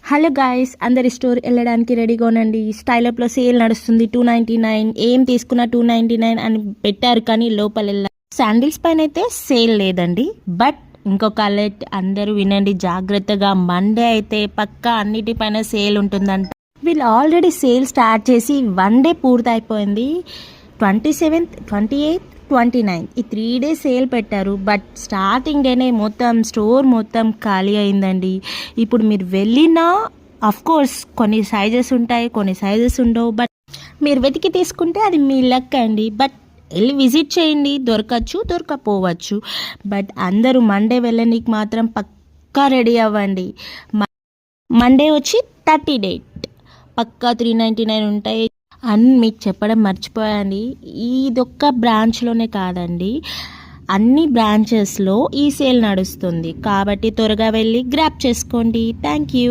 Hello guys, అందరి store వెళ్ళడానికి రెడీగా ఉండండి. స్టైల్ అప్లో సేల్ నడుస్తుంది. 299 ఏం తీసుకున్నా 299 అని పెట్టారు, కానీ లోపల శాండిల్స్ పైన అయితే సేల్ లేదండి. బట్ ఇంకొక అలర్ట్, అందరూ వినండి జాగ్రత్తగా. మండే అయితే పక్కా అన్నిటిపైన సేల్ ఉంటుందంట. వీళ్ళు ఆల్రెడీ సేల్ స్టార్ట్ చేసి 1 డే పూర్తి అయిపోయింది. 27th, 28th, 29 ఈ 3 days సేల్ పెట్టారు. బట్ స్టార్టింగ్ డేనే మొత్తం స్టోర్ మొత్తం ఖాళీ అయిందండి. ఇప్పుడు మీరు వెళ్ళినా కోర్స్ కొన్ని సైజెస్ ఉంటాయి, కొన్ని సైజెస్ ఉండవు. బట్ మీరు వెతికి తీసుకుంటే అది మీ లక్ అండి. బట్ వెళ్ళి విజిట్ చేయండి, దొరకచ్చు దొరకపోవచ్చు. బట్ అందరూ మండే వెళ్ళడానికి మాత్రం పక్కా రెడీ అవ్వండి. మండే వచ్చి 30 డేట్ పక్కా 399 ఉంటాయి అని మీకు చెప్పడం మర్చిపోయాండి. ఇదొక్క బ్రాంచ్లోనే కాదండి, అన్ని బ్రాంచెస్లో ఈ సేల్ నడుస్తుంది. కాబట్టి త్వరగా వెళ్ళి గ్రాప్ చేసుకోండి. Thank you.